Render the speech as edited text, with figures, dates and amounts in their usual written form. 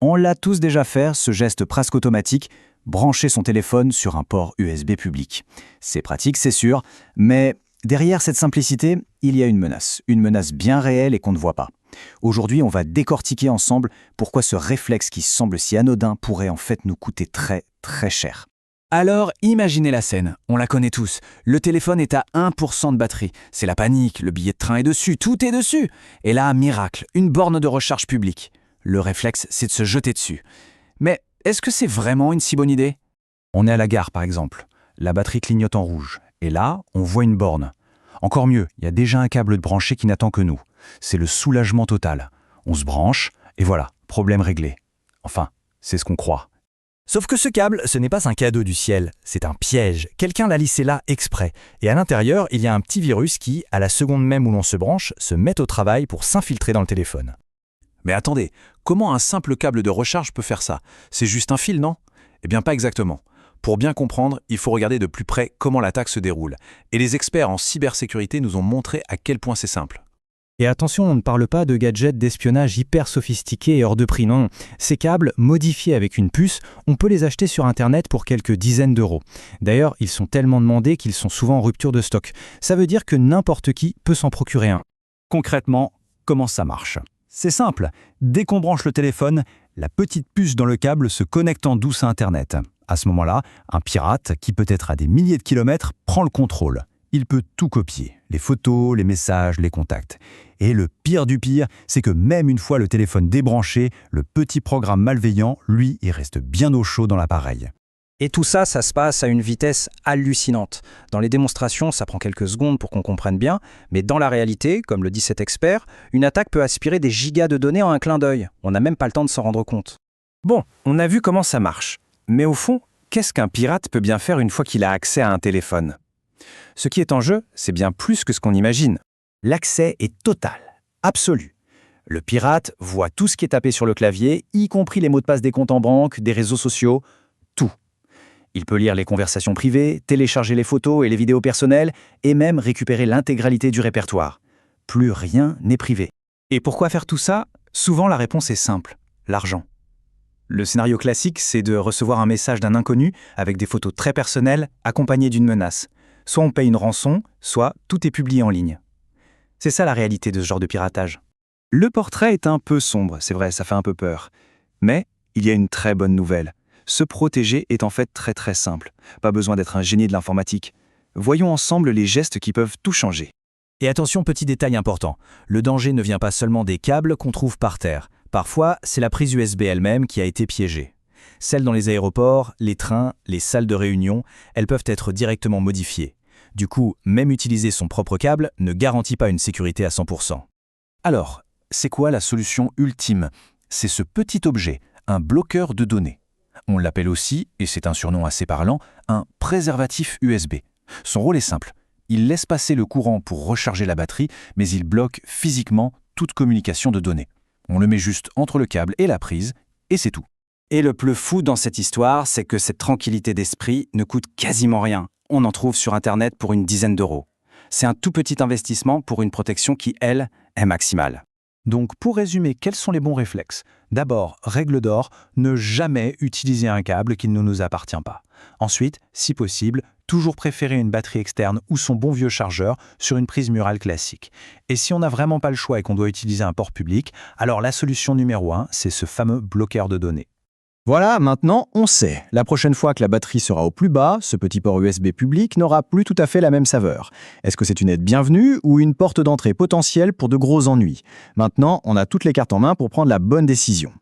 On l'a tous déjà fait, ce geste presque automatique, brancher son téléphone sur un port USB public. C'est pratique, c'est sûr, mais derrière cette simplicité, il y a une menace bien réelle et qu'on ne voit pas. Aujourd'hui, on va décortiquer ensemble pourquoi ce réflexe qui semble si anodin pourrait en fait nous coûter très très cher. Alors, imaginez la scène, on la connaît tous. Le téléphone est à 1% de batterie. C'est la panique, le billet de train est dessus, tout est dessus. Et là, miracle, une borne de recharge publique. Le réflexe, c'est de se jeter dessus. Mais est-ce que c'est vraiment une si bonne idée? On est à la gare par exemple, la batterie clignote en rouge, et là, on voit une borne. Encore mieux, il y a déjà un câble de branché qui n'attend que nous. C'est le soulagement total. On se branche, et voilà, problème réglé. Enfin, c'est ce qu'on croit. Sauf que ce câble, ce n'est pas un cadeau du ciel, c'est un piège. Quelqu'un l'a lissé là exprès. Et à l'intérieur, il y a un petit virus qui, à la seconde même où l'on se branche, se met au travail pour s'infiltrer dans le téléphone. Mais attendez, comment un simple câble de recharge peut faire ça? C'est juste un fil, non? Eh bien pas exactement. Pour bien comprendre, il faut regarder de plus près comment l'attaque se déroule. Et les experts en cybersécurité nous ont montré à quel point c'est simple. Et attention, on ne parle pas de gadgets d'espionnage hyper sophistiqués et hors de prix, non. Ces câbles, modifiés avec une puce, on peut les acheter sur Internet pour quelques dizaines d'euros. D'ailleurs, ils sont tellement demandés qu'ils sont souvent en rupture de stock. Ça veut dire que n'importe qui peut s'en procurer un. Concrètement, comment ça marche? C'est simple, dès qu'on branche le téléphone, la petite puce dans le câble se connecte en douce à Internet. À ce moment-là, un pirate, qui peut être à des milliers de kilomètres, prend le contrôle. Il peut tout copier, les photos, les messages, les contacts. Et le pire du pire, c'est que même une fois le téléphone débranché, le petit programme malveillant, lui, il reste bien au chaud dans l'appareil. Et tout ça, ça se passe à une vitesse hallucinante. Dans les démonstrations, ça prend quelques secondes pour qu'on comprenne bien, mais dans la réalité, comme le dit cet expert, une attaque peut aspirer des gigas de données en un clin d'œil. On n'a même pas le temps de s'en rendre compte. Bon, on a vu comment ça marche. Mais au fond, qu'est-ce qu'un pirate peut bien faire une fois qu'il a accès à un téléphone? Ce qui est en jeu, c'est bien plus que ce qu'on imagine. L'accès est total, absolu. Le pirate voit tout ce qui est tapé sur le clavier, y compris les mots de passe des comptes en banque, des réseaux sociaux, tout. Il peut lire les conversations privées, télécharger les photos et les vidéos personnelles, et même récupérer l'intégralité du répertoire. Plus rien n'est privé. Et pourquoi faire tout ça? Souvent la réponse est simple, l'argent. Le scénario classique, c'est de recevoir un message d'un inconnu avec des photos très personnelles accompagnées d'une menace. Soit on paye une rançon, soit tout est publié en ligne. C'est ça la réalité de ce genre de piratage. Le portrait est un peu sombre, c'est vrai, ça fait un peu peur. Mais il y a une très bonne nouvelle. Se protéger est en fait très très simple. Pas besoin d'être un génie de l'informatique. Voyons ensemble les gestes qui peuvent tout changer. Et attention, petit détail important, le danger ne vient pas seulement des câbles qu'on trouve par terre. Parfois, c'est la prise USB elle-même qui a été piégée. Celles dans les aéroports, les trains, les salles de réunion, elles peuvent être directement modifiées. Du coup, même utiliser son propre câble ne garantit pas une sécurité à 100%. Alors, c'est quoi la solution ultime? C'est ce petit objet, un bloqueur de données. On l'appelle aussi, et c'est un surnom assez parlant, un préservatif USB. Son rôle est simple. Il laisse passer le courant pour recharger la batterie, mais il bloque physiquement toute communication de données. On le met juste entre le câble et la prise, et c'est tout. Et le plus fou dans cette histoire, c'est que cette tranquillité d'esprit ne coûte quasiment rien. On en trouve sur Internet pour une dizaine d'euros. C'est un tout petit investissement pour une protection qui, elle, est maximale. Donc pour résumer, quels sont les bons réflexes? D'abord, règle d'or, ne jamais utiliser un câble qui ne nous appartient pas. Ensuite, si possible, toujours préférer une batterie externe ou son bon vieux chargeur sur une prise murale classique. Et si on n'a vraiment pas le choix et qu'on doit utiliser un port public, alors la solution numéro 1, c'est ce fameux bloqueur de données. Voilà, maintenant on sait. La prochaine fois que la batterie sera au plus bas, ce petit port USB public n'aura plus tout à fait la même saveur. Est-ce que c'est une aide bienvenue ou une porte d'entrée potentielle pour de gros ennuis? Maintenant, on a toutes les cartes en main pour prendre la bonne décision.